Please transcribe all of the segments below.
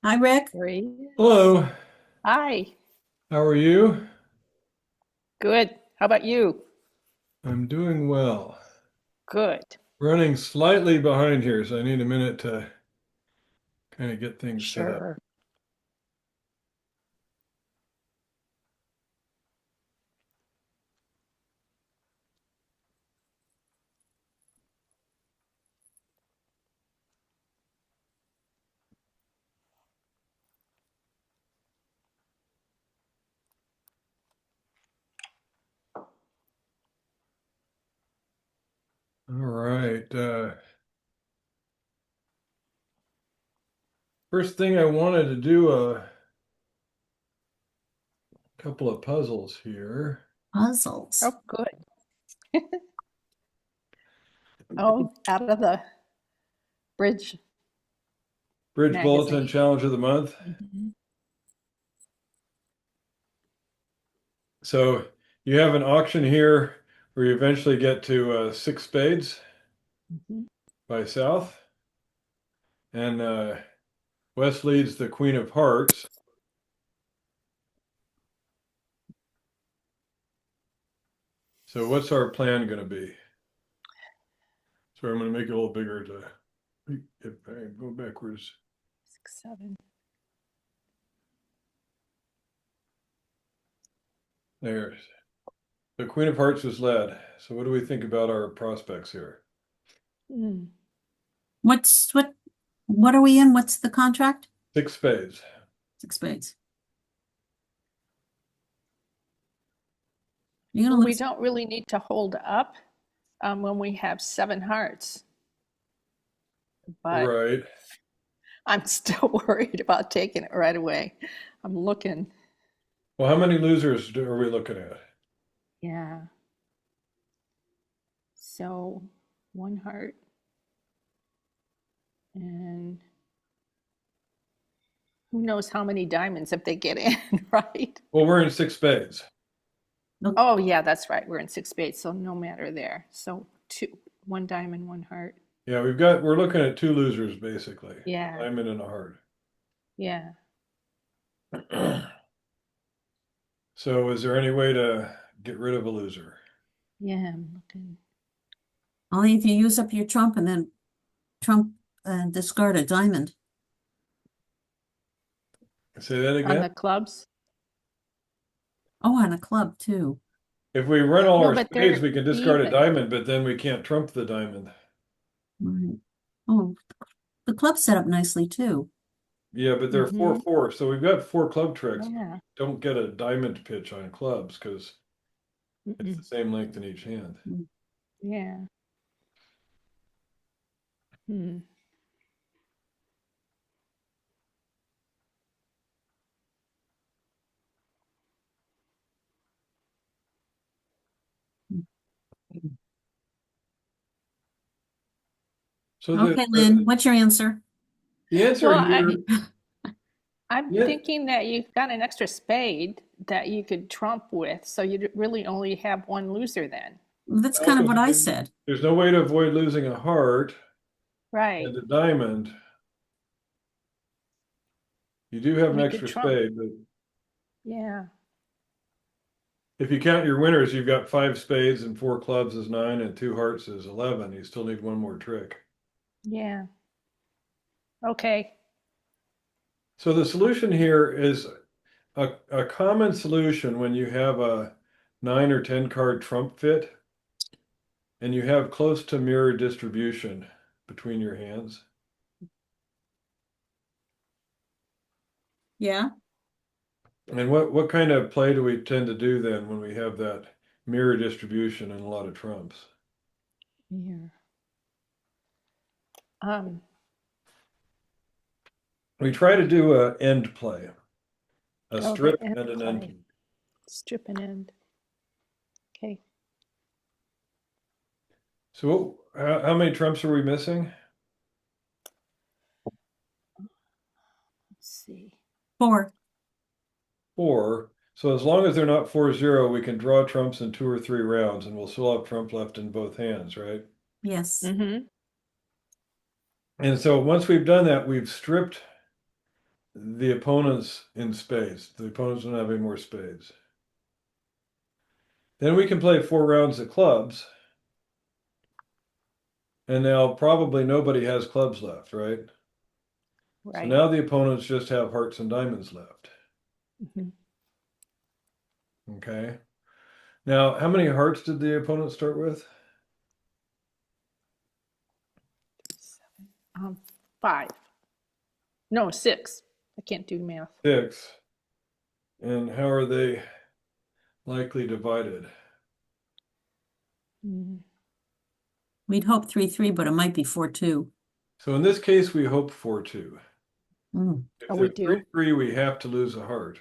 Hi, Rick. There he is. Hello, Hi. how are you? Good. How about you? I'm doing well. Good. Running slightly behind here, so I need a minute to kind of get things set up. Sure. All right. First thing I wanted to do a couple of puzzles here. Puzzles. Oh, good. Oh, out of the Bridge Bridge Bulletin magazine. Challenge of the Month. Mhm. So you have an auction here where you eventually get to six spades Mhm. by South. And West leads the Queen of Hearts. So what's our plan going to be? So I'm going to make it a little bigger to if I go backwards. 6, 7. There's the Queen of Hearts was led. So what do we think about our prospects here? Mm. What are we in? What's the contract? Six spades. Six spades. You're gonna Well, we lose. don't really need to hold up when we have 7 hearts, but Right. I'm still worried about taking it right away. I'm looking. Well, how many losers are we looking at? Yeah. So 1 heart and who knows how many diamonds if they get in, right? Well, we're in six spades. Look, Oh, yeah, that's right. We're in 6 spades, so no matter there. So 2, 1 diamond, 1 heart. Yeah, we're looking at two losers basically. Yeah, Diamond and a heart. yeah. So is there any way to get rid of a loser? Yeah, I'm looking. only if you use up your trump and then trump and discard a diamond. Say that On again? the clubs? Oh, and a club too. If we run all No, our but spades, they're we can discard a even. diamond, but then we can't trump the diamond. Right. Oh, the club's set up nicely too. Yeah, but they're Mm-hmm. 4-4. So we've got four club tricks, but we Yeah. don't get a diamond pitch on clubs because it's Mm-mm. the same length in each hand. Mm. Yeah. Hmm. So Okay, Lynn, what's your answer? the answer Well, here, I'm yeah, thinking that you've got an extra spade that you could trump with, so you'd really only have one loser then. That's kind of also what I said. there's no way to avoid losing a heart Right. and a diamond. You do have an You could extra trump. spade, but Yeah. if you count your winners, you've got five spades and four clubs is nine and two hearts is 11. You still need one more trick. Yeah. Okay. So the solution here is a common solution when you have a 9 or 10 card trump fit and you have close to mirror distribution between your hands. Yeah. And what kind of play do we tend to do then when we have that mirror distribution and a lot of trumps? Yeah. Um, We try to do a end play, a oh, the strip end and an end play. play. Strip and end. Okay. So how many trumps are we missing? Let's see. Four. Four. So as long as they're not 4-0, we can draw trumps in 2 or 3 rounds and we'll still have trump left in both hands, right? Yes. Mm-hmm. And so once we've done that, we've stripped the opponents in spades. The opponents don't have any more spades. Then we can play 4 rounds of clubs. And now probably nobody has clubs left, right? So Right. now the opponents just have hearts and diamonds left. Mhm. Okay. Now, how many hearts did the opponent start with? 5. No, 6. I can't do math. 6. And how are they likely divided? Mm. We'd hope 3-3, but it might be 4-2. So in this case, we hope 4-2. Mm. If Oh, we they're do? 3-3, we have to lose a heart.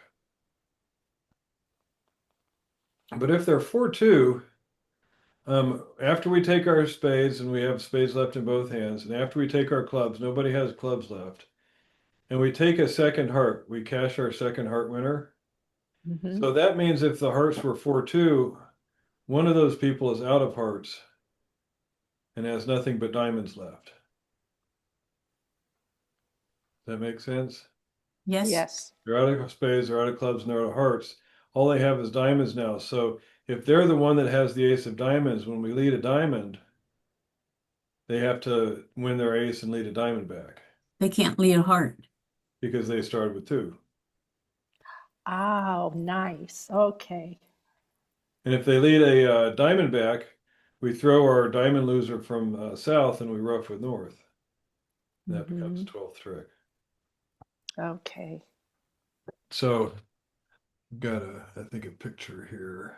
But if they're 4-2, after we take our spades and we have spades left in both hands, and after we take our clubs, nobody has clubs left, and we take a second heart, we cash our second heart winner. Mhm. So that means if the hearts were 4-2, one of those people is out of hearts and has nothing but diamonds left. Does that make sense? Yes? Yes. They're out of spades, they're out of clubs, and they're out of hearts. All they have is diamonds now. So if they're the one that has the ace of diamonds, when we lead a diamond, they have to win their ace and lead a diamond back They can't lead a heart. because they started with 2. Oh, nice. Okay. And if they lead a diamond back, we throw our diamond loser from south and we ruff with north. And that becomes Mhm. 12th trick. Okay. So got I think a picture here.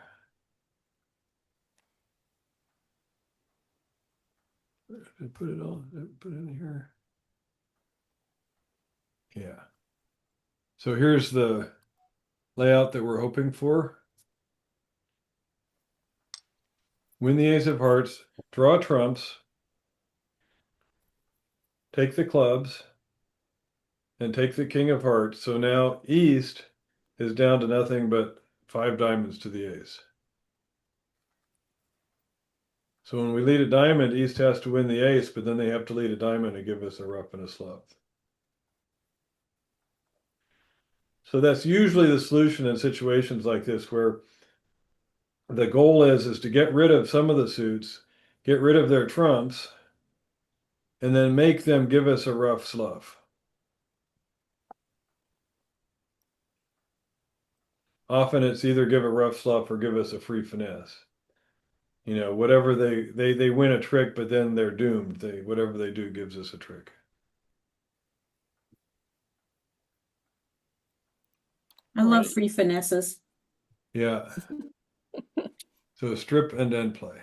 Did I put it on? Did I put it in here? Yeah. So here's the layout that we're hoping for. Win the ace of hearts, draw trumps, take the clubs, and take the king of hearts. So now East is down to nothing but 5 diamonds to the ace. So when we lead a diamond, East has to win the ace, but then they have to lead a diamond and give us a ruff and a slough. So that's usually the solution in situations like this, where the goal is to get rid of some of the suits, get rid of their trumps, and then make them give us a rough slough. Often it's either give a rough slough or give us a free finesse. You know, whatever they win a trick, but then they're doomed. Whatever they do gives us a trick. I love Great. free finesses. Yeah. So strip and then play.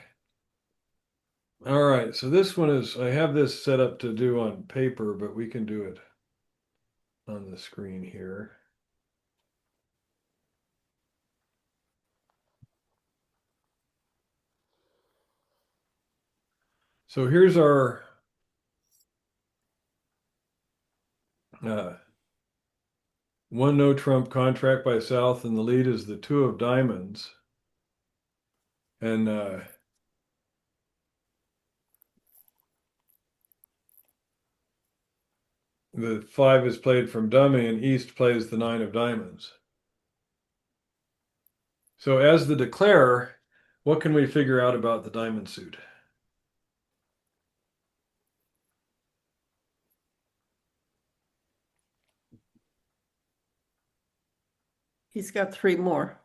All right, so this one is, I have this set up to do on paper, but we can do it on the screen here. So here's our one no trump contract by South, and the lead is the 2 of diamonds. And the 5 is played from dummy, and East plays the 9 of diamonds. So as the declarer, what can we figure out about the diamond suit? He's got 3 more.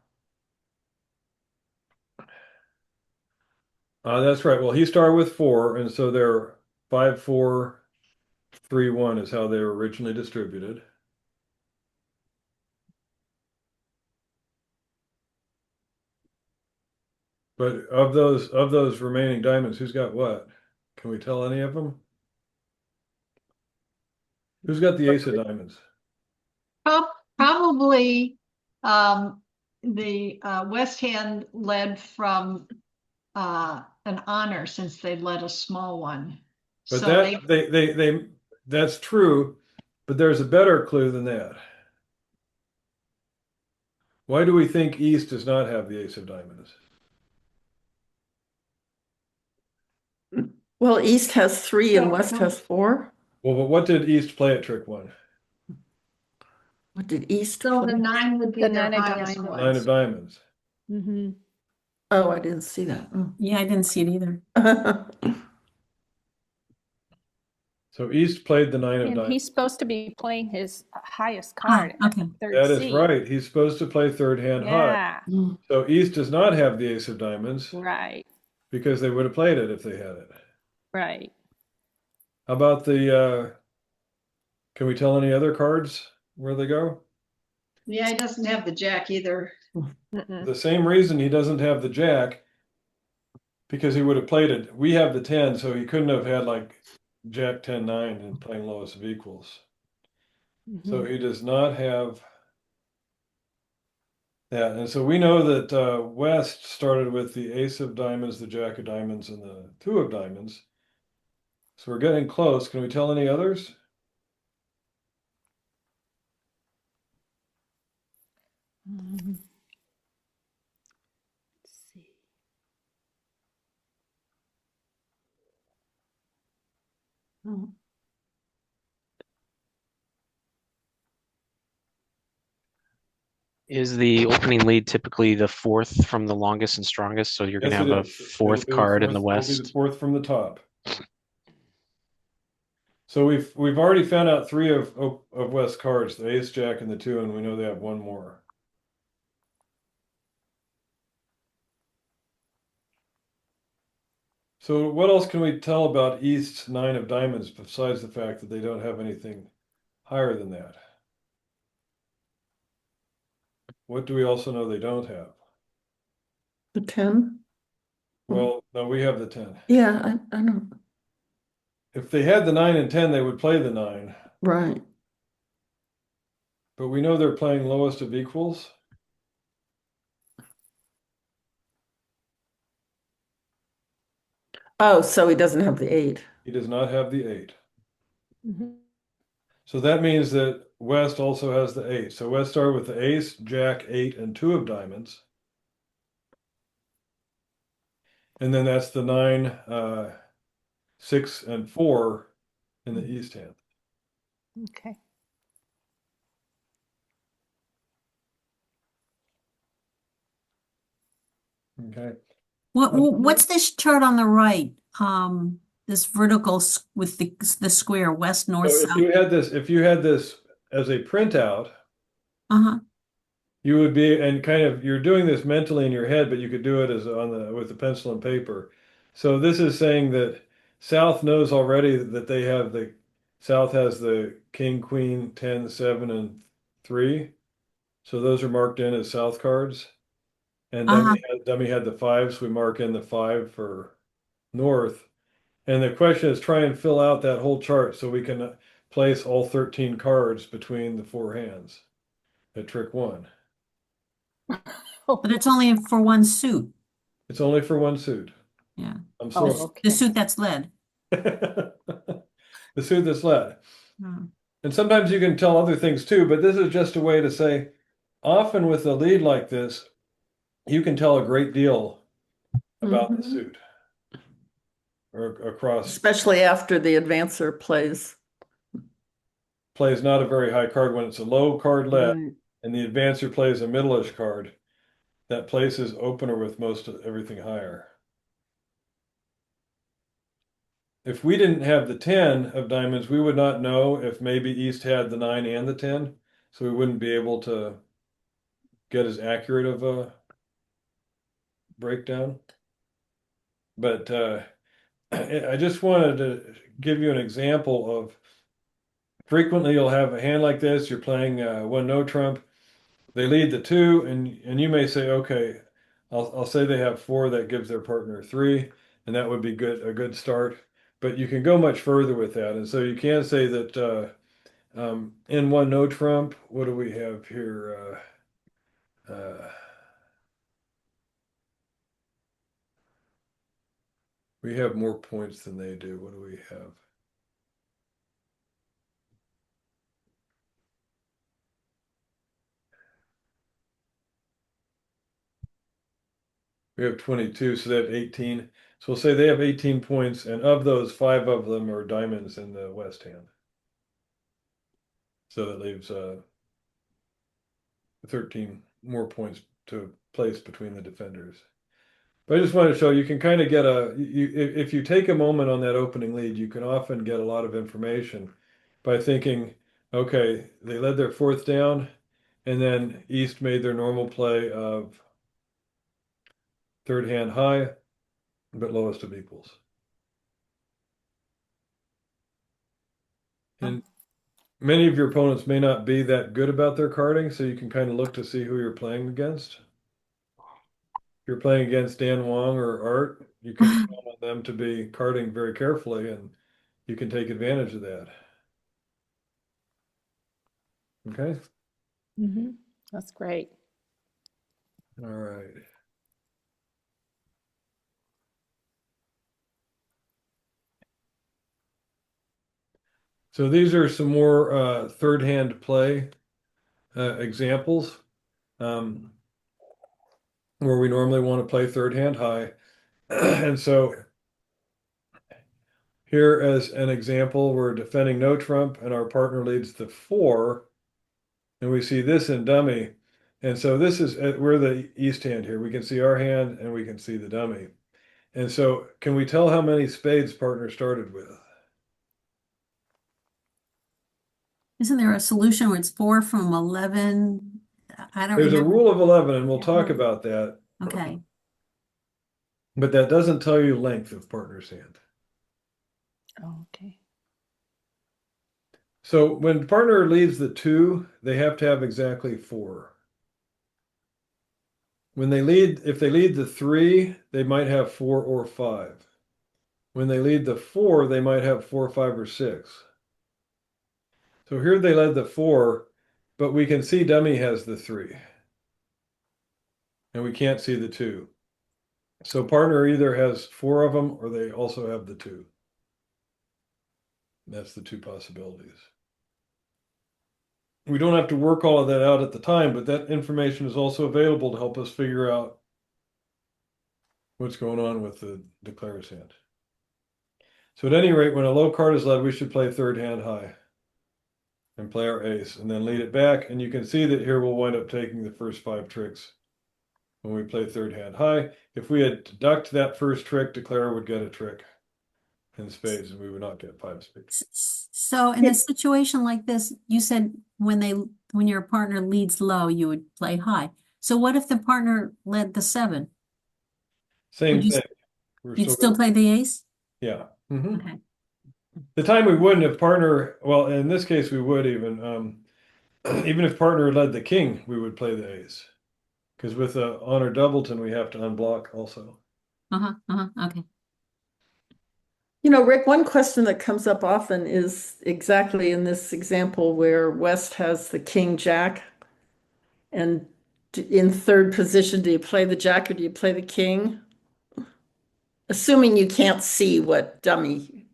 That's right. Well, he started with 4, and so they're 5, 4, 3, 1 is how they were originally distributed. But of those remaining diamonds, who's got what? Can we tell any of them? Who's got the ace of diamonds? Probably the West Hand led from an honor, since they led a small one. But So that they that's true, but there's a better clue than that. Why do we think East does not have the ace of diamonds? Well, East has 3 and West has 4. Well, but what did East play at trick 1? What did East So the play? 9 would be The their 9 of highest diamonds. Nine of ones. diamonds. Mm-hmm. Oh, I didn't see that. Yeah, I didn't see it either. Oh. So East played the nine of And diamonds. he's supposed to be playing his highest Ah, card at okay. the third That is seed. right. He's supposed to play third hand high. Yeah, Mm. So East does not have the ace of diamonds right, because they would have played it if they had it. right. How about the, can we tell any other cards where they go? Yeah, he doesn't have the jack either. Mm-mm. The same reason he doesn't have the jack, because he would have played it. We have the 10, so he couldn't have had like jack 10 9 and playing lowest of equals. So Mhm. he does not have that. And so we know that West started with the ace of diamonds, the jack of diamonds, and the two of diamonds. So we're getting close. Can we tell any others? Let's see. Oh. Is the opening lead typically the fourth from the longest and strongest? So you're going to Yes, have it a is. It'll fourth be the card in the fourth- it'll be the west. fourth from the top. So we've already found out three of West cards, the ace, jack, and the two, and we know they have one more. So what else can we tell about East's nine of diamonds besides the fact that they don't have anything higher than that? What do we also know they don't have? The 10? Well, no, we have the 10. Yeah, I don't, If they had the 9 and 10, they would play the 9. right. But we know they're playing lowest of equals. Oh, so he doesn't have the 8. He does not have the 8. Mhm. So that means that West also has the 8. So West started with the ace, jack, 8, and 2 of diamonds. And then that's the 9, 6, and 4 in the East hand. Okay. Okay. What's this chart on the right? This vertical with the square west, north, So south. if you had this as a printout, Uh-huh. you would be, and kind of, you're doing this mentally in your head, but you could do it as with the pencil and paper. So this is saying that South knows already that they have South has the king, queen, 10, 7, and 3. So those are marked in as South cards. And Uh-huh. Dummy had the 5s. We mark in the 5 for North. And the question is try and fill out that whole chart so we can place all 13 cards between the 4 hands at trick 1. But it's only for one suit. It's only for one suit. Yeah. I'm Oh, sorry. okay. The suit that's led. The suit that's led. Oh. And sometimes you can tell other things too, but this is just a way to say, often with a lead like this, you can tell a great deal about the Mhm. suit. Or across, Especially after the advancer plays. plays not a very high card when it's a low card led, Right. and the advancer plays a middle-ish card. That places opener with most of everything higher. If we didn't have the 10 of diamonds, we would not know if maybe East had the 9 and the 10, so we wouldn't be able to get as accurate of a breakdown. But I just wanted to give you an example of frequently you'll have a hand like this, you're playing one no trump, they lead the 2, and you may say, okay, I'll say they have 4, that gives their partner 3, and that would be a good start. But you can go much further with that, and so you can say that in one no trump, what do we have here? We have more points than they do. What do we have? We have 22, so they have 18. So we'll say they have 18 points, and of those, 5 of them are diamonds in the West hand. So that leaves 13 more points to place between the defenders. But I just wanted to show you can kind of get if you take a moment on that opening lead, you can often get a lot of information by thinking, okay, they led their fourth down, and then East made their normal play of third hand high, but lowest of equals. And many of your opponents may not be that good about their carding, so you can kind of look to see who you're playing against. If you're playing against Dan Wong or Art, you can count on them to be carding very carefully, and you can take advantage of that. Okay? Mm-hmm. That's great. All right. So these are some more third hand play examples where we normally want to play third hand high. And so here as an example, we're defending no trump and our partner leads the 4, and we see this in dummy. And so this is, we're the East hand here. We can see our hand and we can see the dummy. And so can we tell how many spades partner started with? Isn't there a solution where it's 4 from 11? I don't There's a remember. rule of 11, and we'll talk about that. Okay. But that doesn't tell you length of partner's hand. Okay. So when partner leads the 2, they have to have exactly 4. When they lead, if they lead the 3, they might have 4 or 5. When they lead the 4, they might have 4, 5, or 6. So here they led the 4, but we can see dummy has the 3. And we can't see the 2. So partner either has 4 of them or they also have the 2. That's the 2 possibilities. We don't have to work all of that out at the time, but that information is also available to help us figure out what's going on with the declarer's hand. So at any rate, when a low card is led, we should play third hand high and play our ace and then lead it back. And you can see that here we'll wind up taking the first 5 tricks when we play third hand high. If we had ducked that first trick, declarer would get a trick in spades and we would not get 5 spades. So in a situation like this, you said when your partner leads low, you would play high. So what if the partner led the 7? Same Would you- thing. You'd still play the ace? Yeah. Mhm. Okay. The time we wouldn't if partner, well, in this case we would even if partner led the king, we would play the ace. Because with the honor doubleton, we have to unblock also. Okay. You know, Rick, one question that comes up often is exactly in this example where West has the king jack. And in third position, do you play the jack or do you play the king? Assuming you can't see what dummy,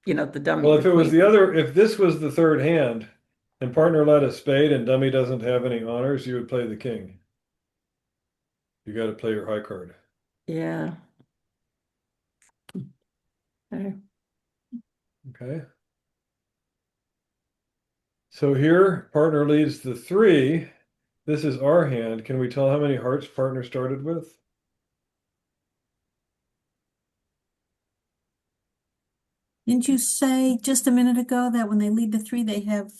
the dummy. Well, if it was queen. if this was the third hand and partner led a spade and dummy doesn't have any honors, you would play the king. You got to play your high card. Yeah. Okay. Okay. So here, partner leads the 3. This is our hand. Can we tell how many hearts partner started with? Didn't you say just a minute ago that when they lead the 3, they have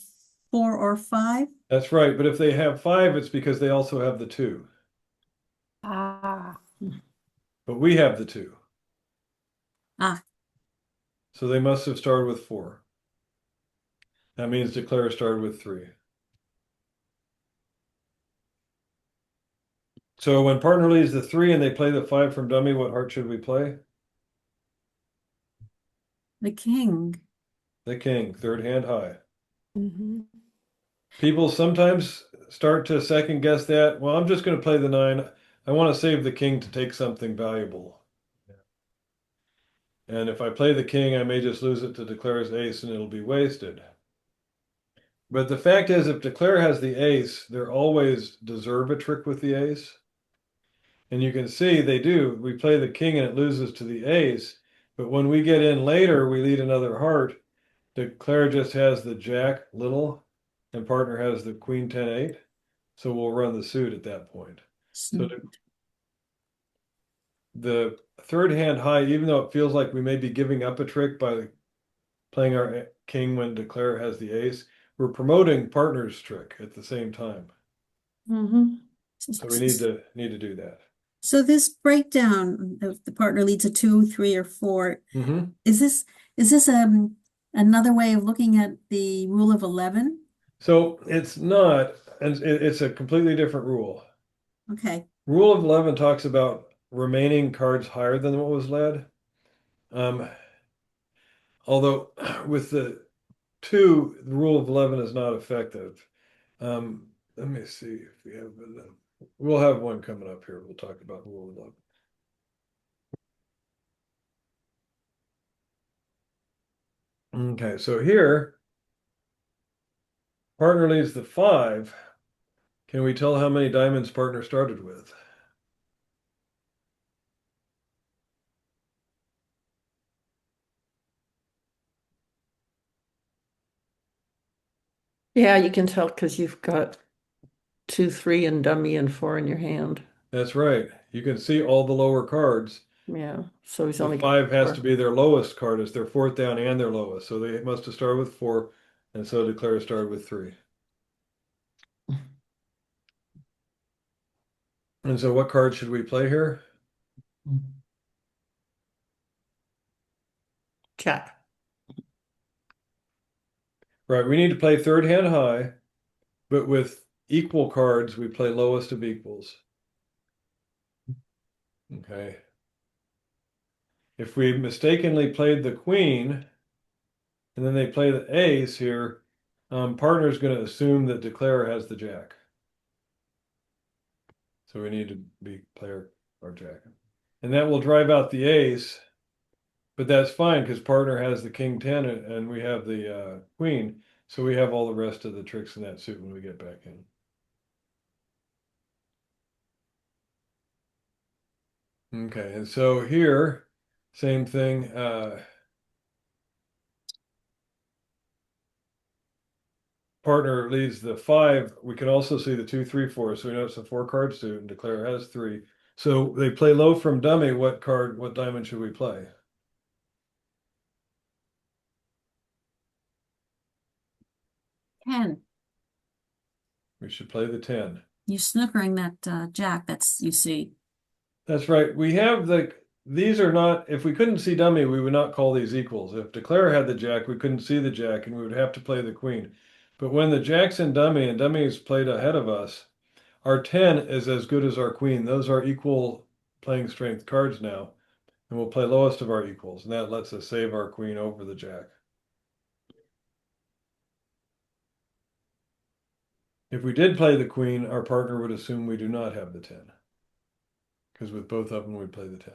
4 or 5? That's right. But if they have 5, it's because they also have the 2. Ah. But we have the 2. Ah. So they must have started with 4. That means declare started with 3. So when partner leads the 3 and they play the 5 from dummy, what heart should we play? The king. The king, third hand high. Mm-hmm. People sometimes start to second guess that. Well, I'm just going to play the 9. I want to save the king to take something valuable. And if I play the king, I may just lose it to declare's ace and it'll be wasted. But the fact is, if declare has the ace, they always deserve a trick with the ace. And you can see they do. We play the king and it loses to the ace. But when we get in later, we lead another heart. Declare just has the jack little and partner has the queen 10-8. So we'll run the suit at that point. So Suit. the third hand high, even though it feels like we may be giving up a trick by playing our king when declare has the ace, we're promoting partner's trick at the same time. Mm-hmm. So we need to do that. So this breakdown of the partner leads a 2, 3, or 4. Mm-hmm. Is this another way of looking at the rule of 11? So it's not, and it's a completely different rule. Okay. Rule of 11 talks about remaining cards higher than what was led. Although with the 2, the rule of 11 is not effective. Let me see if we have, we'll have one coming up here. We'll talk about rule of 11. Okay, so here, partner leads the 5. Can we tell how many diamonds partner started with? Yeah, you can tell because you've got 2, 3, and dummy and 4 in your hand. That's right. You can see all the lower cards. Yeah, so he's The only 5 has to 4. be their lowest card. It's their 4th down and their lowest. So they must have started with 4, and so declare started with 3. And so what card should we play here? Jack. Right, we need to play third hand high, but with equal cards, we play lowest of equals. Okay. If we mistakenly played the queen, and then they play the ace here, partner's going to assume that declare has the jack. So we need to play our jack. And that will drive out the ace, but that's fine because partner has the king 10 and we have the queen. So we have all the rest of the tricks in that suit when we get back in. Okay, and so here, same thing. Partner leads the 5. We can also see the 2, 3, 4. So we know it's a 4-card suit and declare has 3. So they play low from dummy. What diamond should we play? Ten. We should play the 10. You snookering that jack, that's you see. That's right. We have these are not, if we couldn't see dummy, we would not call these equals. If declare had the jack, we couldn't see the jack and we would have to play the queen. But when the jack's in dummy and dummy is played ahead of us, our 10 is as good as our queen. Those are equal playing strength cards now. And we'll play lowest of our equals. And that lets us save our queen over the jack. If we did play the queen, our partner would assume we do not have the 10. Because with both of them, we'd play the 10.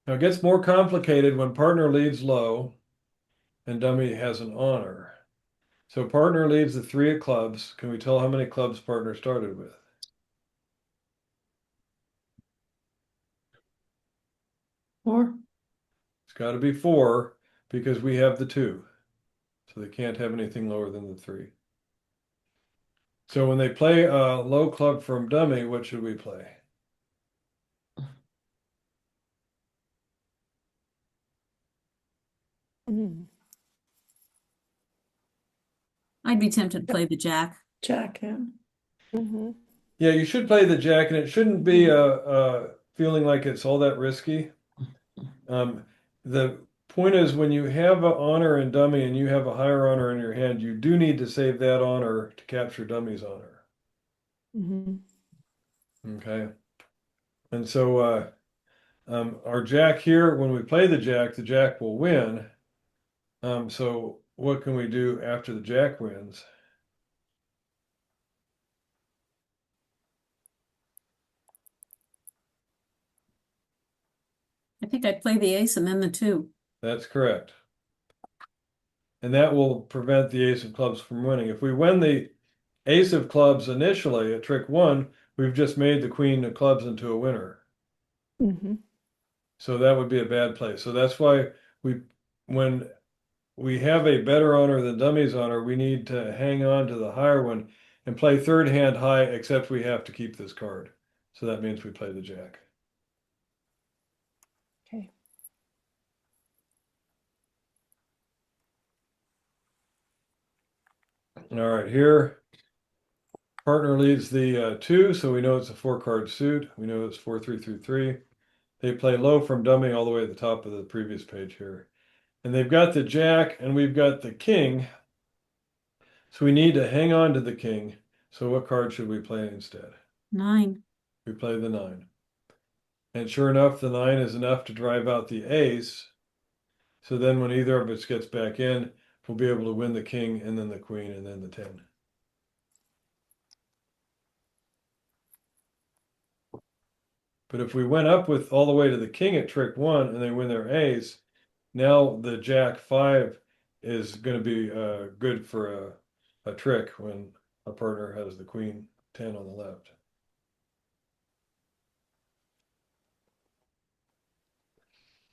Now it gets more complicated when partner leads low and dummy has an honor. So partner leads the 3 of clubs. Can we tell how many clubs partner started with? Or It's got to be 4 because we have the 2. So they can't have anything lower than the 3. So when they play a low club from dummy, what should we play? I'd be tempted to play the jack. Jack, yeah. Yeah, you should play the jack, and it shouldn't be a feeling like it's all that risky. The point is when you have an honor in dummy and you have a higher honor in your hand, you do need to save that honor to capture dummy's honor. Okay. And so our jack here, when we play the jack will win. So what can we do after the jack wins? I think I'd play the ace and then the 2. That's correct. And that will prevent the ace of clubs from winning. If we win the ace of clubs initially at trick 1, we've just made the queen of clubs into a winner. So that would be a bad play. So that's why when we have a better honor than dummy's honor, we need to hang on to the higher one and play third hand high, except we have to keep this card. So that means we play the jack. Okay. All right, here, partner leads the 2, so we know it's a 4-card suit. We know it's 4, 3 through 3. They play low from dummy all the way at the top of the previous page here. And they've got the jack and we've got the king. So we need to hang on to the king. So what card should we play instead? 9. We play the 9. And sure enough, the 9 is enough to drive out the ace. So then when either of us gets back in, we'll be able to win the king and then the queen and then the 10. But if we went up with all the way to the king at trick 1 and they win their ace, now the jack 5 is going to be good for a trick when a partner has the queen 10 on the left.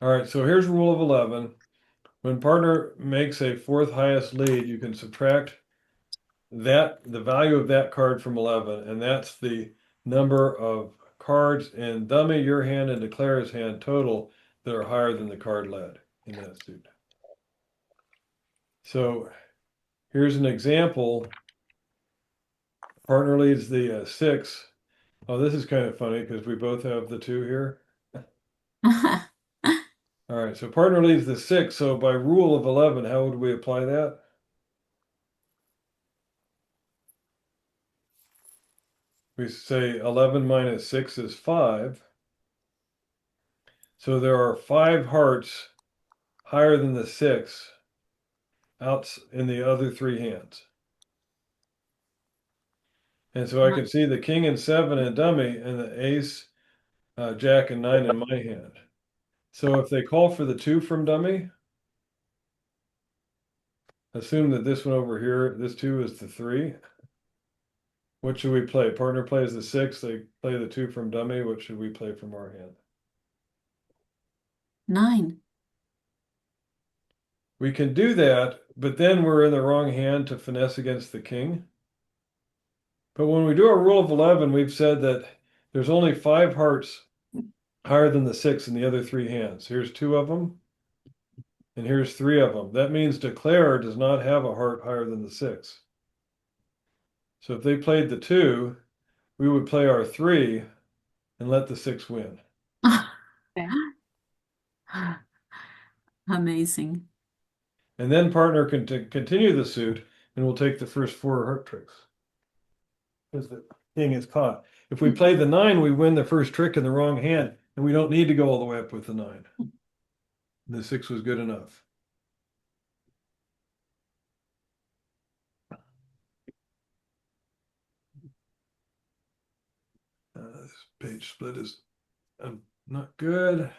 All right, so here's rule of 11. When partner makes a 4th highest lead, you can subtract the value of that card from 11, and that's the number of cards in dummy, your hand, and declare's hand total that are higher than the card led in that suit. So here's an example. Partner leads the 6. Oh, this is kind of funny because we both have the 2 here. All right, so partner leads the 6. So by rule of 11, how would we apply that? We say 11 minus 6 is 5. So there are 5 hearts higher than the 6 out in the other 3 hands. And so I can see the king and 7 in dummy and the ace, jack, and 9 in my hand. So if they call for the 2 from dummy, assume that this one over here, this 2 is the 3. What should we play? Partner plays the 6, they play the 2 from dummy. What should we play from our hand? 9. We can do that, but then we're in the wrong hand to finesse against the king. But when we do our rule of 11, we've said that there's only 5 hearts higher than the 6 in the other 3 hands. Here's 2 of them, and here's 3 of them. That means declare does not have a heart higher than the 6. So if they played the 2, we would play our 3 and let the 6 win. Okay. Amazing. And then partner can continue the suit, and we'll take the first 4 heart tricks. Because the king is caught. If we play the 9, we win the first trick in the wrong hand, and we don't need to go all the way up with the 9. The 6 was good enough. This page split is not good.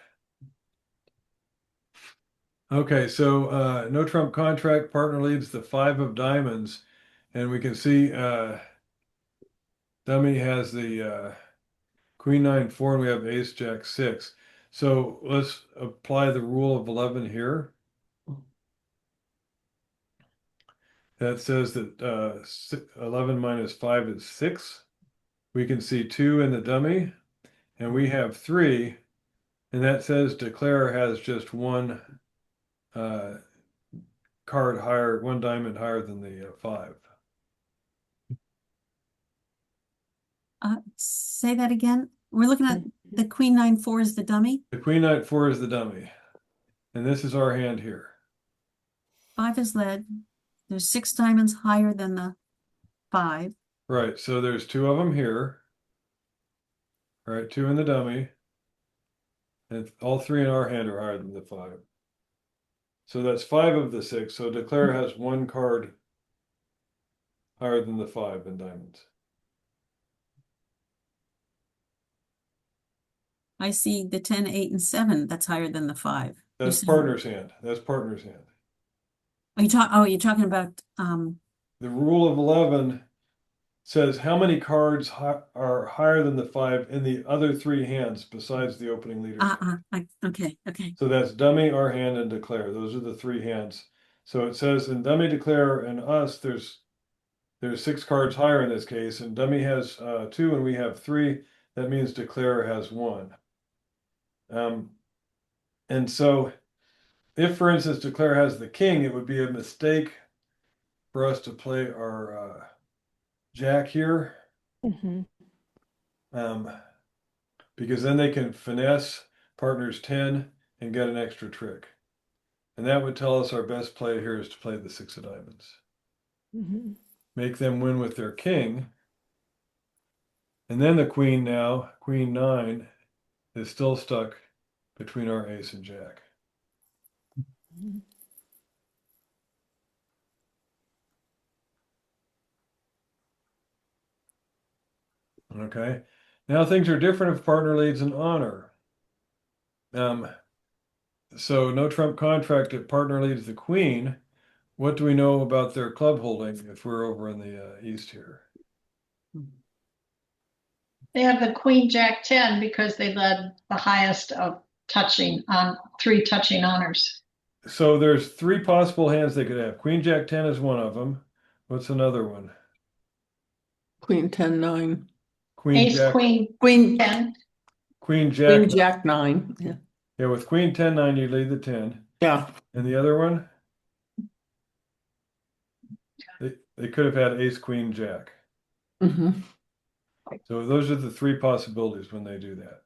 Okay, so no trump contract, partner leads the 5 of diamonds, and we can see dummy has the queen 9 4, and we have ace jack 6. So let's apply the rule of 11 here. That says that 11 minus 5 is 6. We can see 2 in the dummy, and we have 3, and that says declare has just 1 card higher, 1 diamond higher than the 5. Say that again. We're looking at the queen 9 4 is the dummy. The queen knight 4 is the dummy, and this is our hand here. 5 is led. There's 6 diamonds higher than the 5. Right, so there's 2 of them here. All right, 2 in the dummy, and all 3 in our hand are higher than the 5. So that's 5 of the 6. So declare has 1 card higher than the 5 in diamonds. I see the 10, 8, and 7. That's higher than the 5. That's saying- partner's hand. That's partner's hand. You're talking about The rule of 11 says how many cards are higher than the 5 in the other 3 hands besides the opening leader. okay. So that's dummy, our hand, and declare. Those are the 3 hands So it says in dummy, declare, and us, there's 6 cards higher in this case, and dummy has 2 and we have 3. That means declare has 1. And so if, for instance, declare has the king, it would be a mistake for us to play our jack here, because then they can finesse partner's 10 and get an extra trick. And that would tell us our best play here is to play the 6 of diamonds. Make them win with their king. And then the queen now, queen 9, is still stuck between our ace and jack. Okay, now things are different if partner leads in honor. So no trump contract if partner leads the queen. What do we know about their club holding if we're over in the east here? They have the queen jack 10 because they led the highest of touching on 3 touching honors. So there's 3 possible hands they could have. Queen jack 10 is one of them. What's another one? Queen 10, 9. Queen Ace, jack, queen Queen, 10. queen jack. Queen Jack 9. Yeah. Yeah, with queen 10, 9, you lead the 10. Yeah. And the other one? They could have had ace, queen, jack. Mm-hmm. So those are the 3 possibilities when they do that.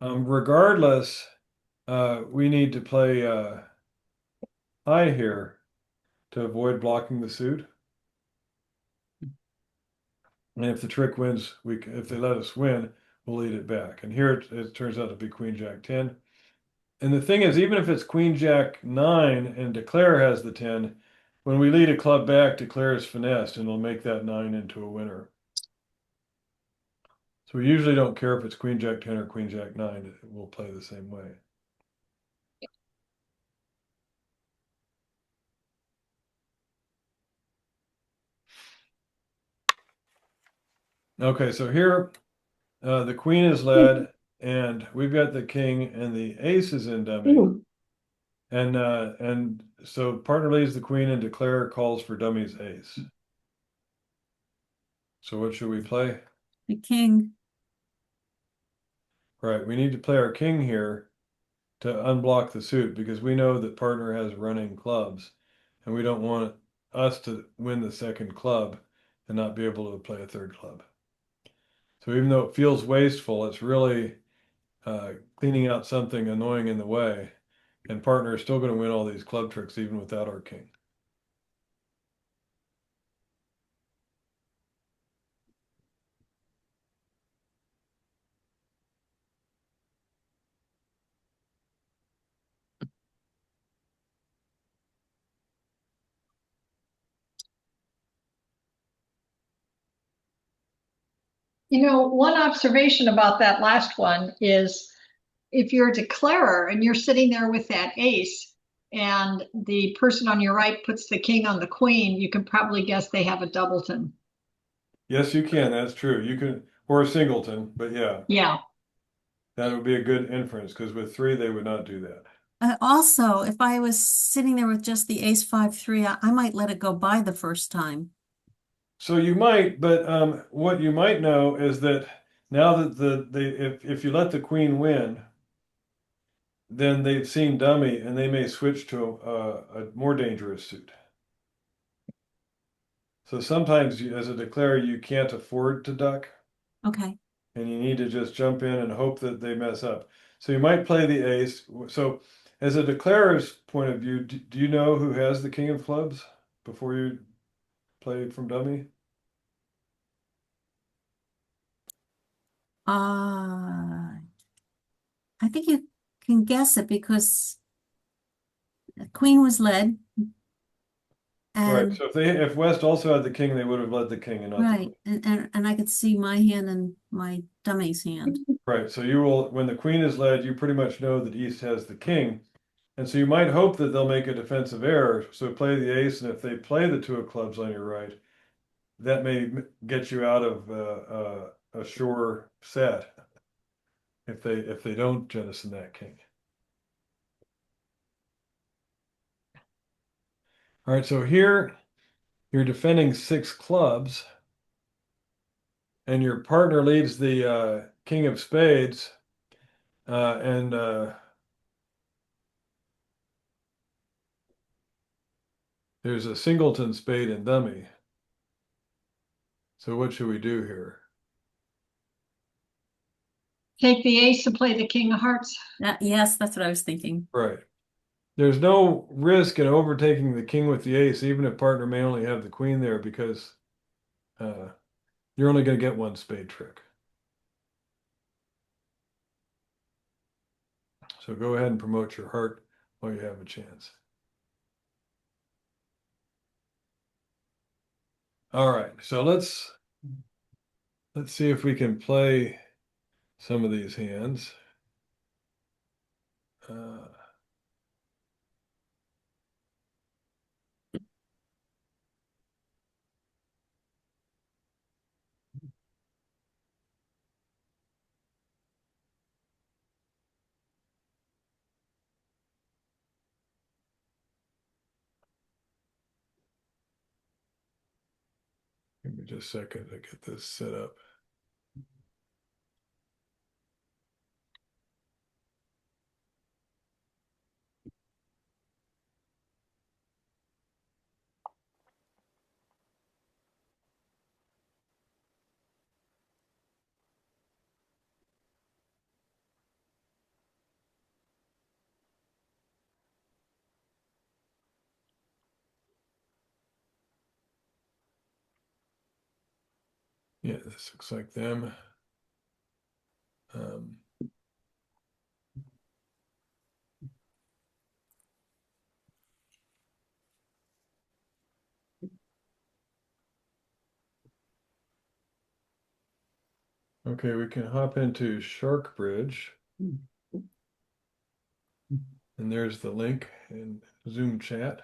Regardless, we need to play high here to avoid blocking the suit. And if the trick wins, if they let us win, we'll lead it back. And here it turns out to be queen jack 10. And the thing is, even if it's queen jack 9 and declare has the 10, when we lead a club back, declare is finessed and it'll make that 9 into a winner. So we usually don't care if it's queen jack 10 or queen jack 9, it will play the same way. Okay, so here the queen is led and we've got the king and the ace is in dummy. Ooh. And so partner leads the queen and declare calls for dummy's ace. So what should we play? The king. Right, we need to play our king here to unblock the suit because we know that partner has running clubs and we don't want us to win the second club and not be able to play a third club. So even though it feels wasteful, it's really cleaning out something annoying in the way, and partner is still going to win all these club tricks even without our king. You know, one observation about that last one is if you're a declarer and you're sitting there with that ace and the person on your right puts the king on the queen, you can probably guess they have a doubleton. Yes, you can. That's true. You can, or a singleton, but yeah, Yeah. that would be a good inference because with 3, they would not do that. Also, if I was sitting there with just the ace 5 3, I might let it go by the first time. So you might, but what you might know is that now that if you let the queen win, then they've seen dummy and they may switch to a more dangerous suit. So sometimes as a declarer, you can't afford to duck Okay. and you need to just jump in and hope that they mess up. So you might play the ace. So as a declarer's point of view, do you know who has the king of clubs before you play from dummy? I think you can guess it because the queen was led. Right. And So if West also had the king, they would have led the king and not the right, queen. and I could see my hand and my dummy's hand. Right. So you will, when the queen is led, you pretty much know that East has the king. And so you might hope that they'll make a defensive error. So play the ace, and if they play the 2 of clubs on your right, that may get you out of a sure set if they don't jettison that king. All right, so here you're defending 6 clubs, and your partner leads the king of spades, and there's a singleton spade and dummy. So what should we do here? Take the ace and play the king of hearts. Yes, that's what I was thinking. Right. There's no risk in overtaking the king with the ace, even if partner may only have the queen there, because you're only going to get one spade trick. So go ahead and promote your heart while you have a chance. All right, so let's see if we can play some of these hands. Give me just a second to get this set up. Yeah, this looks like them. Okay, we can hop into Shark Bridge. And there's the link in Zoom chat.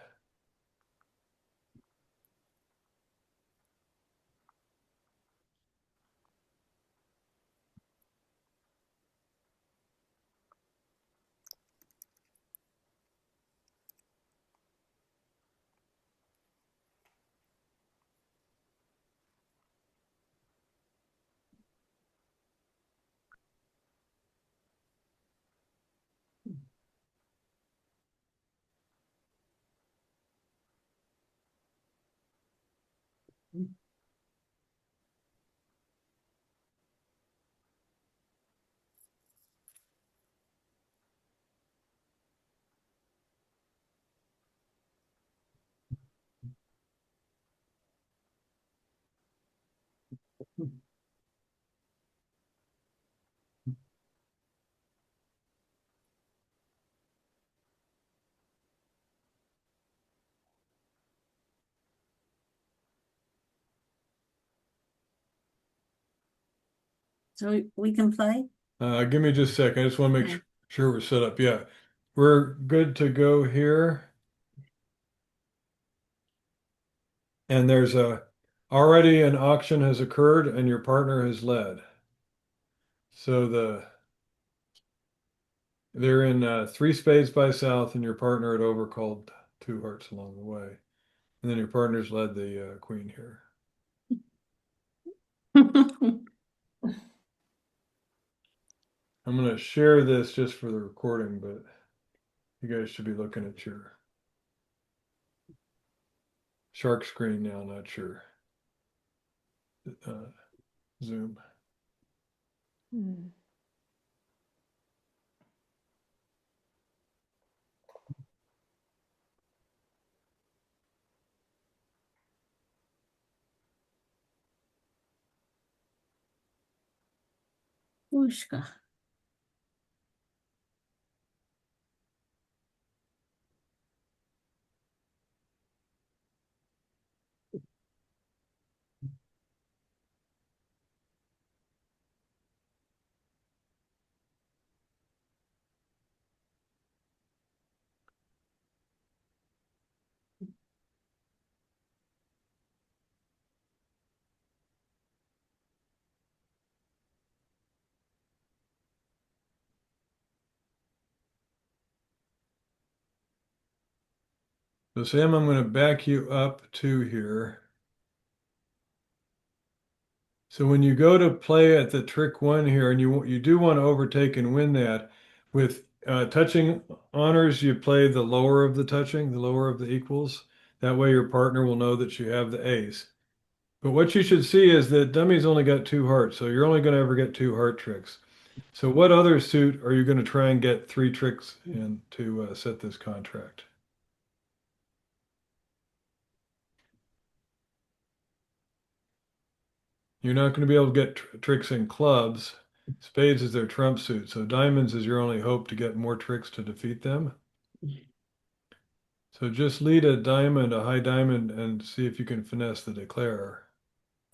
So we can play? Give me just a second. I just want to make Okay. sure we're set up. Yeah, we're good to go here. And there's already an auction has occurred and your partner has led. So they're in 3 spades by south and your partner had overcalled 2 hearts along the way. And then your partner's led the queen here. I'm going to share this just for the recording, but you guys should be looking at your shark screen now, not your Zoom. Hmm. Pushka. So Sam, I'm going to back you up to here. So when you go to play at the trick one here, and you do want to overtake and win that, with touching honors, you play the lower of the touching, the lower of the equals. That way your partner will know that you have the ace. But what you should see is that dummy's only got 2 hearts, so you're only going to ever get 2 heart tricks. So what other suit are you going to try and get 3 tricks in to set this contract? You're not going to be able to get tricks in clubs. Spades is their trump suit, so diamonds is your only hope to get more tricks to defeat them. So just lead a diamond, a high diamond, and see if you can finesse the declarer.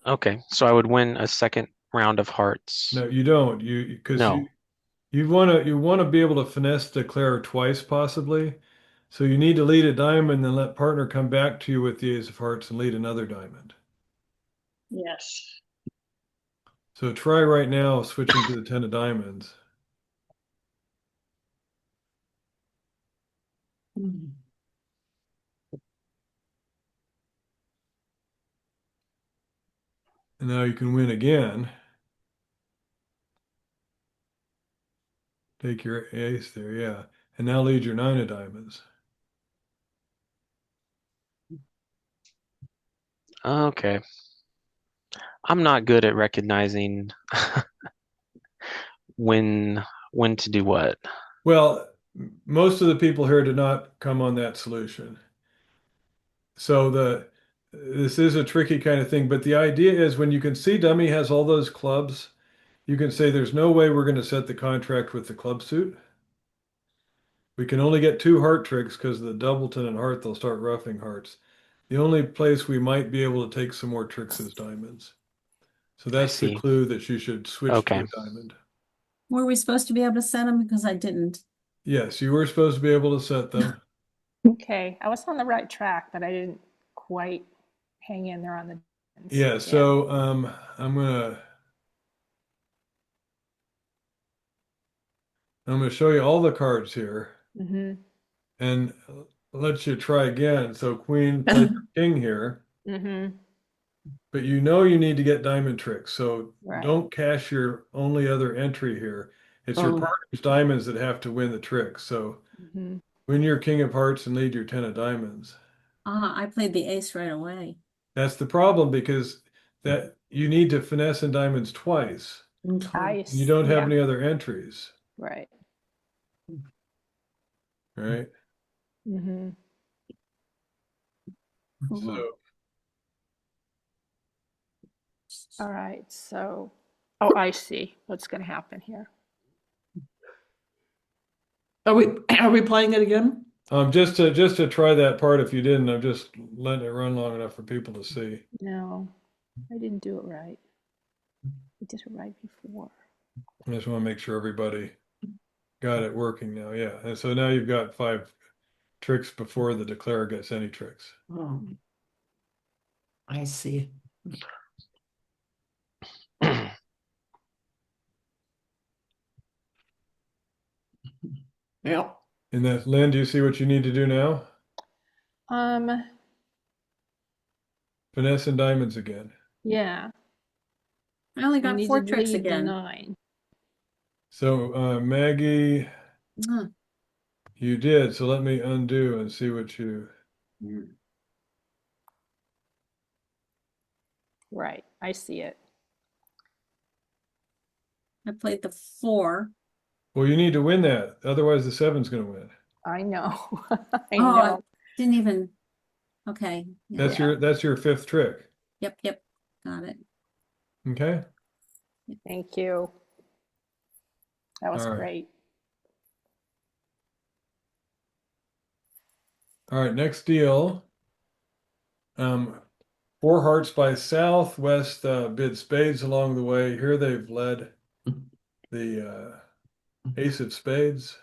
Okay, so I would win a second round of hearts. No, you don't. Because No. you want to be able to finesse the declarer twice possibly. So you need to lead a diamond, then let partner come back to you with the ace of hearts and lead another diamond. Yes. So try right now switching to the 10 of diamonds. And now you can win again. Take your ace there, yeah. And now lead your 9 of diamonds. Okay. I'm not good at recognizing when to do what. Well, most of the people here did not come on that solution. So this is a tricky kind of thing, but the idea is when you can see dummy has all those clubs, you can say there's no way we're going to set the contract with the club suit. We can only get 2 heart tricks because the doubleton and heart, they'll start roughing hearts. The only place we might be able to take some more tricks is diamonds. So that's the see. clue that you should switch Okay. to a diamond. Were we supposed to be able to set them? Because I didn't. Yes, you were supposed to be able to set them. Okay, I was on the right track, but I didn't quite hang in there on the diamonds. Yeah, so I'm gonna show you all the cards here Mm-hmm. and let you try again. So queen plays your king here, Mm-hmm. but you know you need to get diamond tricks. So Right. don't cash your only other entry here. It's your Oh. partner's diamonds that have to win the trick. So Mm-hmm. win your king of hearts and lead your 10 of diamonds. I played the ace right away. That's the problem because that you need to finesse in diamonds twice. I You don't have yeah, any other entries, right. right? Mm-hmm. So All right, so, oh, I see what's going to happen here. Are we playing it again? just to try that part, if you didn't, I'm just letting it run long enough for people to see. No, I didn't do it right. I did it right before. I just want to make sure everybody got it working now. Yeah, and so now you've got 5 tricks before the declarer gets any tricks. Oh, I see. Yeah. And that, Lynn, do you see what you need to do now? Um, Finesse and diamonds again. yeah, I only we got need 4 to tricks lead the again. 9. So Maggie, Huh. you did. So let me undo and see what you. Right, I see it. I played the 4. Well, you need to win that. Otherwise, the 7's going to win. I know. I Oh, I know. didn't even. Okay. Yeah. That's your 5th trick. Yep. Got it. Okay. Thank you. That was All right. great. All right. Next deal. 4 hearts by Southwest bid spades along the way. Here they've led the ace of spades.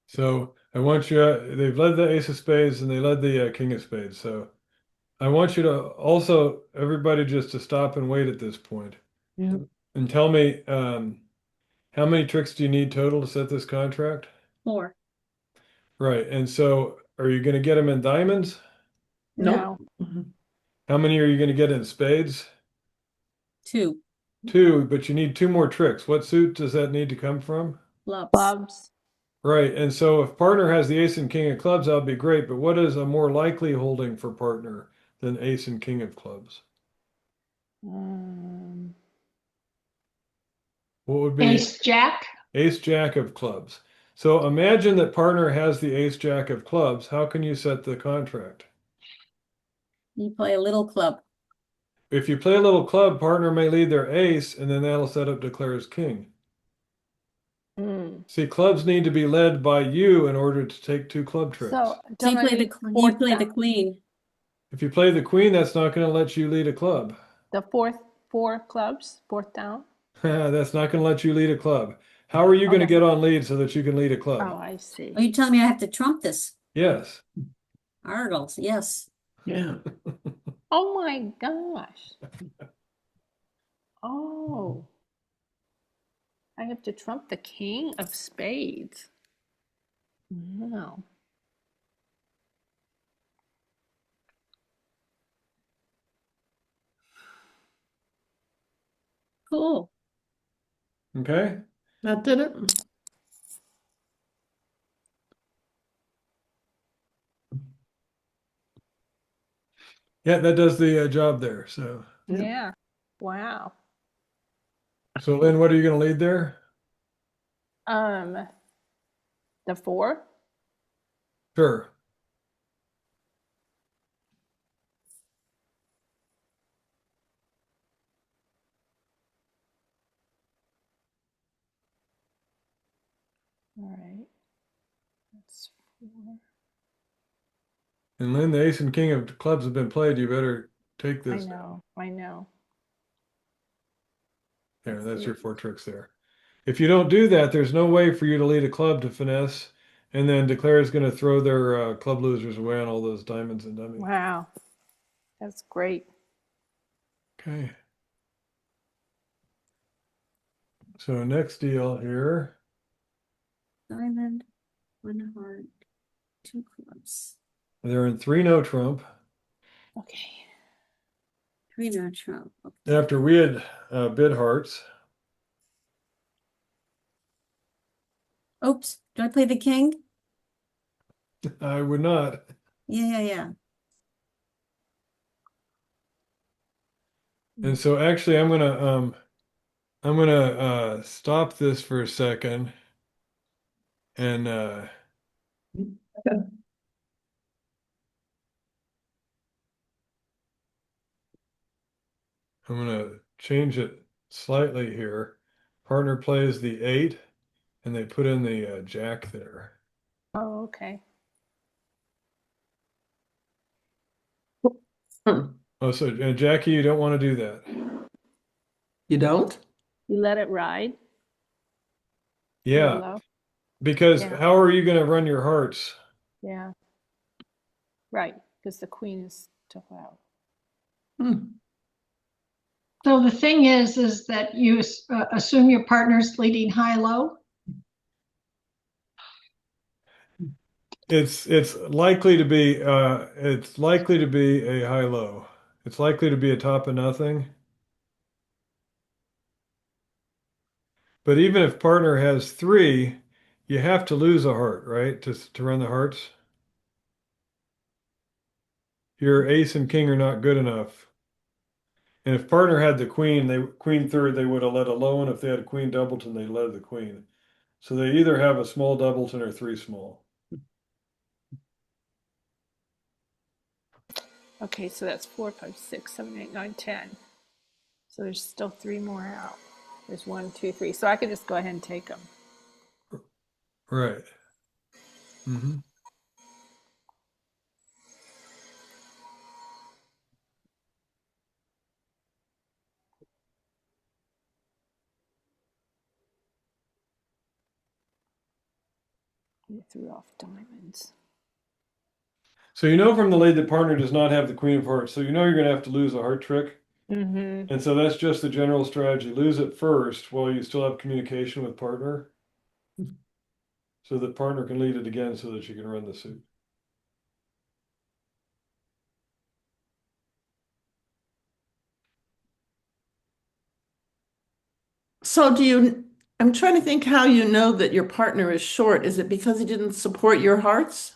So I want you, they've led the ace of spades and they led the king of spades. So I want you to also, everybody just to stop and wait at this point. Yeah. And tell me, how many tricks do you need total to set this contract? 4. Right, and so are you gonna get them in diamonds? Nope. How many are you gonna get in spades? 2. 2, but you need 2 more tricks. What suit does that need to come from? Clubs. Clubs. Right, and so if partner has the ace and king of clubs, that would be great, but what is a more likely holding for partner than ace and king of clubs? Um, What would be Ace, jack. ace jack of clubs? So imagine that partner has the ace jack of clubs. How can you set the contract? You play a little club. If you play a little club, partner may lead their ace, and then that'll set up declares king. mm. See, clubs need to be led by you in order to take 2 club tricks. So So don't you I play need you fourth play the down? queen. If you play the queen, that's not going to let you lead a club. The four clubs, fourth down. That's not going to let you lead a club. How are you going to Okay. get on lead so that you can lead a club? Oh, I see. Are you telling me I have to trump this? Yes. Argles, yes. Yeah. Oh my gosh. Oh, I have to trump the king of spades. Wow. Cool. Okay. That did it. Yeah, that does the job there. So, Yeah. Yeah. Wow. Lynn, what are you going to lead there? The 4. Sure. All right. That's 4. And Lynn, the ace and king of clubs have been played. You better take I this. know. I know. There, that's your 4 tricks there. If you don't do that, there's no way for you to lead a club to finesse, and then declare is going to throw their club losers away on all those diamonds and dummies. Wow. That's great. Okay. So next deal here. Diamond, 1 heart, 2 clubs. They're in 3 no trump. Okay. 3 no trump. Okay. After we had bid hearts. Oops, do I play the king? I would not. Yeah. And so actually I'm gonna stop this for a second and I'm gonna change it slightly here. Partner plays the 8 and they put in the jack there. Oh, okay. Oh, so Jackie, you don't want to do that. You don't? You let it ride. Yeah, Low. because Yeah. how are you going to run your hearts? Yeah. Right. Because the queen is still out. Hmm. So the thing is that you assume your partner's leading high-low. It's likely to be a high low. It's likely to be a top of nothing. But even if partner has 3, you have to lose a heart, right? To run the hearts. Your ace and king are not good enough. And if partner had the queen, queen third, they would have led a low, and if they had a queen doubleton, they led the queen. So they either have a small doubleton or 3 small. Okay, so that's 4, 5, 6, 7, 8, 9, 10. So there's still 3 more out. There's 1, 2, 3. So I could just go ahead and take them. Right. Mm-hmm. You threw off diamonds. So you know from the lead that partner does not have the queen of hearts. So you know you're going to have to lose a heart trick. Mm-hmm. And so that's just the general strategy. Lose it first while you still have communication with partner. So that partner can lead it again so that you can run the suit. So I'm trying to think how you know that your partner is short. Is it because he didn't support your hearts?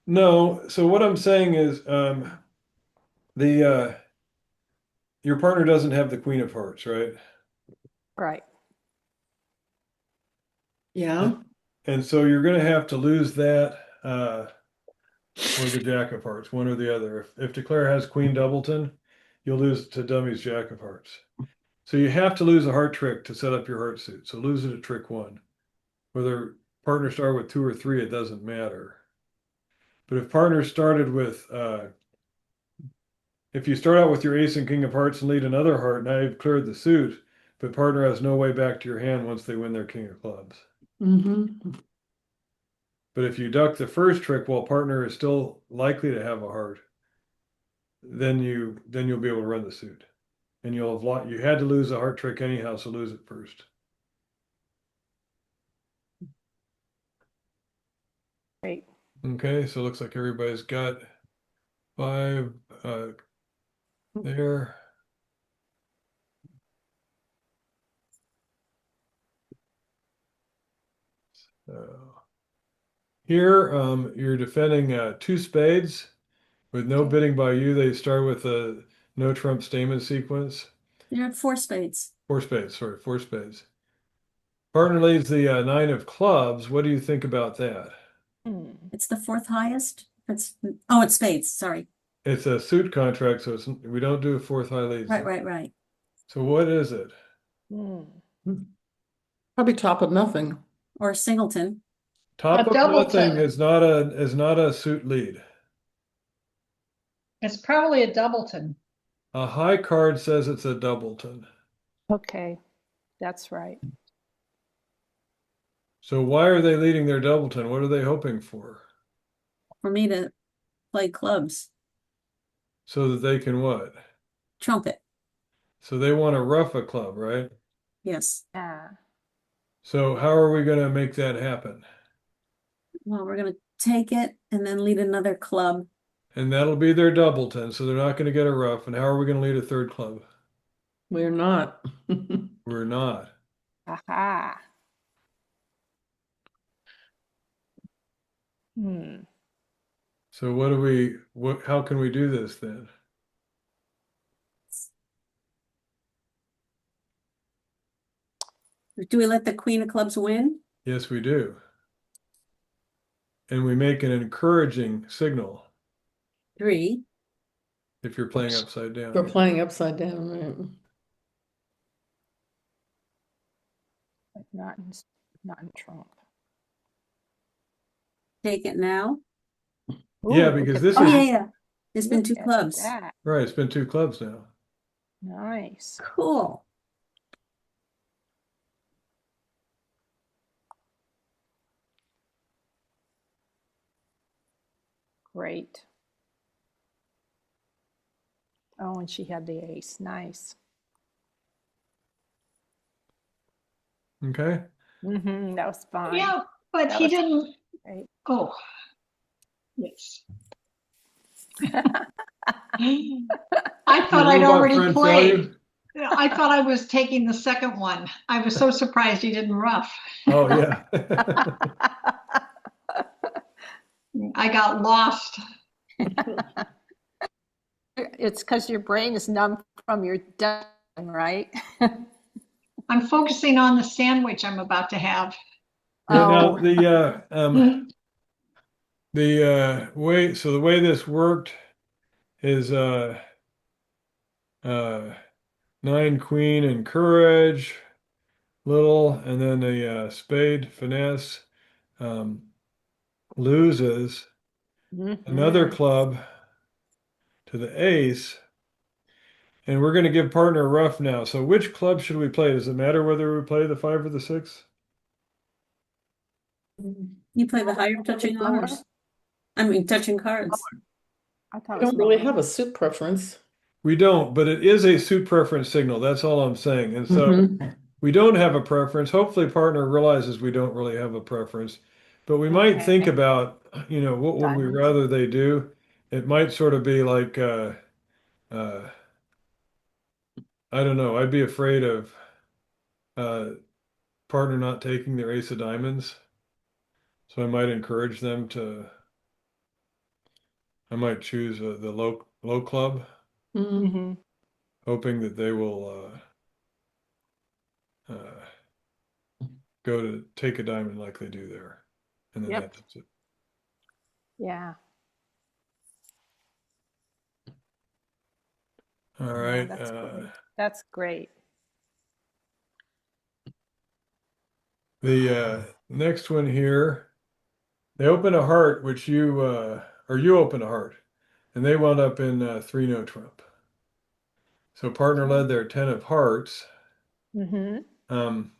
No, so what I'm saying is the your partner doesn't have the queen of hearts, right? Right. Yeah. And so you're going to have to lose that or the jack of hearts, one or the other. If declare has queen doubleton, you'll lose to dummy's jack of hearts. So you have to lose a heart trick to set up your heart suit. So lose it at trick one. Whether partners start with 2 or 3, it doesn't matter. But if partners started with if you start out with your ace and king of hearts and lead another heart, now you've cleared the suit, but partner has no way back to your hand once they win their king of clubs. Mm-hmm. But if you duck the first trick while partner is still likely to have a heart, then you'll be able to run the suit. And you'll have you had to lose a heart trick anyhow, so lose it first. Great. Okay, so it looks like everybody's got 5 there. So here, you're defending 2 spades with no bidding by you. They start with a no trump statement sequence. You're at 4 spades. 4 spades, sorry, 4 spades. Partner leads the 9 of clubs. What do you think about that? It's the 4th highest. It's spades. Sorry. It's a suit contract, so we don't do a 4th high leads. Right. So what is it? Probably top of nothing. Or singleton. Top A of nothing doubleton. is not a suit lead. It's probably a doubleton. A high card says it's a doubleton. Okay, that's right. So why are they leading their doubleton? What are they hoping for? For me to play clubs. So that they can what? Trumpet. So they want to rough a club, right? Yes. Yeah. So how are we going to make that happen? Well, we're going to take it and then lead another club. And that'll be their doubleton, so they're not going to get a rough. And how are we going to lead a third club? We're not. We're not. Aha. So how can we do this then? Do we let the queen of clubs win? Yes, we do. And we make an encouraging signal 3. if you're playing upside down. We're playing upside down, right? But not in Trump. Take it now. Yeah, Ooh, because look this at is Yeah. It's been Look 2 at clubs. that. right. It's been 2 clubs now. Nice. Cool. Great. Oh, and she had the ace. Nice. Okay. That was fine. Yeah, but That he was didn't. great. Oh, yes. I thought I'd Did already friends tell played. you? I thought I was taking the second one. I was so surprised he didn't rough. Oh yeah. I got lost. It's because your brain is numb from your done, right? I'm focusing on the sandwich I'm about to have. Now Oh. the way this worked is 9 queen encourage little, and then the spade finesse loses another club to the ace, and we're going to give partner a rough now. So which club should we play? Does it matter whether we play the 5 or the 6? You play the higher touching honors. I mean, touching cards. I thought I it was don't really mine. have a suit preference. We don't, but it is a suit preference signal. That's all I'm saying. And so Mhm. we don't have a preference. Hopefully partner realizes we don't really have a preference, but we might think Okay. about, what would we Diamonds. rather they do? It might sort of be like, uh, I don't know. I'd be afraid of uh, partner not taking their ace of diamonds. So I might encourage them to, I might choose the low club, Mhm. Mm-hmm. hoping that they will go to take a diamond like they do there. And then Yep. that's it. Yeah. All Yeah, right. that's great. That's great. The next one here, they open a heart, which or you open a heart, and they wound up in three no trump. So partner led their 10 of hearts. Mm-hmm. Um,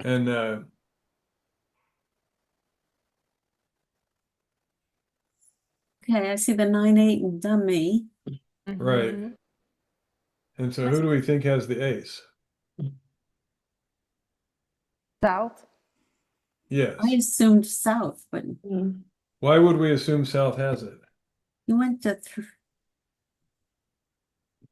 and Okay, I see the 9-8 and dummy. right. Mm-hmm. And so who do we think has the ace? South. Yes. I assumed south, but Mhm. Why would we assume South has it? you went to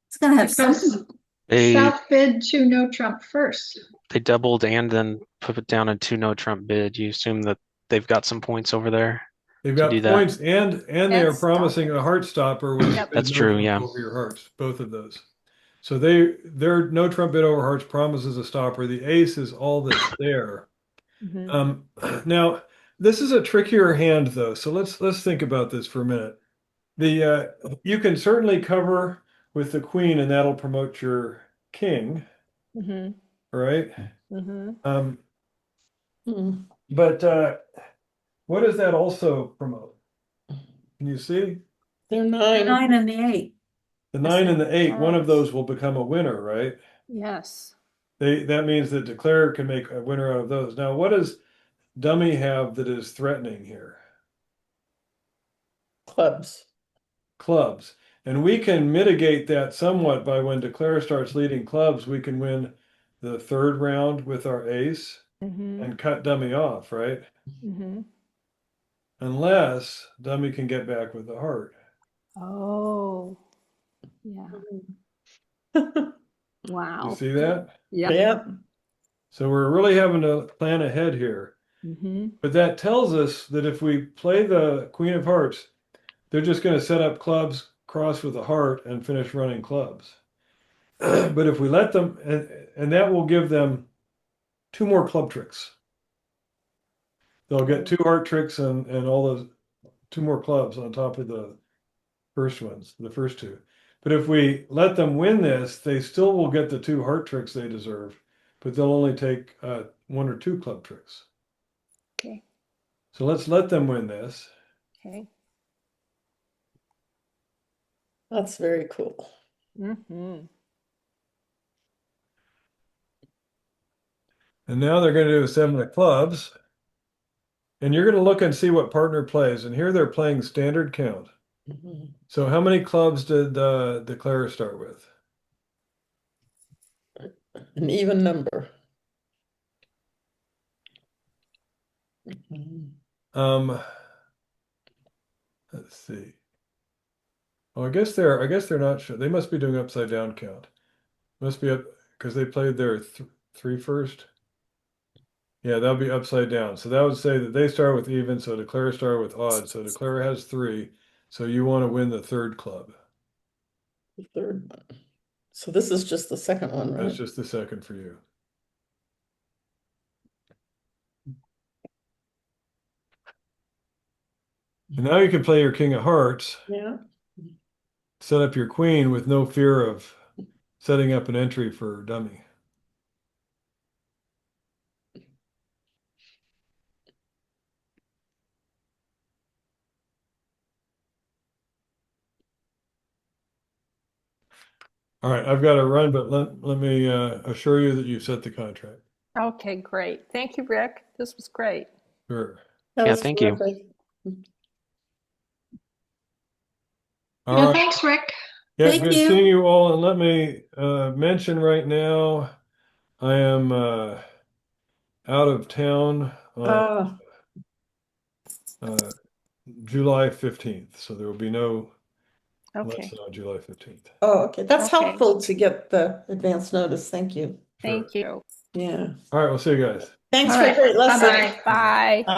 it's gonna have Because something. They South bid to no Trump first. they doubled and then put it down a 2 no trump bid. You assume that they've got some points over there They've to got do that. points and they are And promising stopper. a heart stopper with Yep. bid That's no true, trump yeah. over your hearts, both of those. So their no trump bid over hearts promises a stopper. The ace is all that's there. Mm-hmm. Now this is a trickier hand though, so let's think about this for a minute. The you can certainly cover with the queen, and that'll promote your king, Mm-hmm. right? Mm-hmm. Mhm. But what does that also promote? Can you see? They're The 9. 9 and the 8. The 9 and the 8, one of Yes. those will become a winner, right? Yes. That means that declare can make a winner out of those. Now, what does dummy have that is threatening here? Clubs. Clubs. And we can mitigate that somewhat by when declare starts leading clubs, we can win the third round with our ace Mm-hmm. and cut dummy off, right? Mm-hmm. Unless dummy can get back with the heart. Oh. Yeah. You Wow. see that? Yep. Yep. So we're really having to plan ahead here. Mm-hmm. But that tells us that if we play the Queen of Hearts, they're just going to set up clubs, cross with a heart, and finish running clubs. But if we let them, and that will give them two more club tricks. They'll get two heart tricks and all those two more clubs on top of the first ones, the first two. But if we let them win this, they still will get the two heart tricks they deserve, but they'll only take one or two club tricks. Okay. So let's let them win this. Okay. That's very cool. Mm-hmm. And now they're going to do a 7 of clubs. And you're going to look and see what partner plays. And here they're playing standard count. Mhm. So how many clubs did Declare start with? An even number. Mhm. Let's see. Oh, I guess they're not sure. They must be doing upside down count. Must be up because they played their three first. Yeah, that'll be upside down. So that would say that they start with even, so Declare started with odd. So Declare has 3. So you want to win the third club. The third one. So this is just the second one, That's right? just the second for you. And now you can play your King of Hearts, Yeah. set up your Queen with no fear of setting up an entry for dummy. All right, I've got to run, but let me assure you that you've set the contract. Okay, great. Thank you, Rick. This was great. Sure. That Yeah, was thank you. terrific. All Yeah, right. thanks, Rick. Yeah, Thank good you. seeing you all. And let me mention right now, I am out of town on July 15th. So there will be no Okay. lesson on July 15th. Oh, okay. That's Okay. helpful to get the advance notice. Thank you. Sure. Thank you. Yeah. All right, we'll see you guys. Thanks All for a right. great lesson. Bye-bye. Bye. Bye.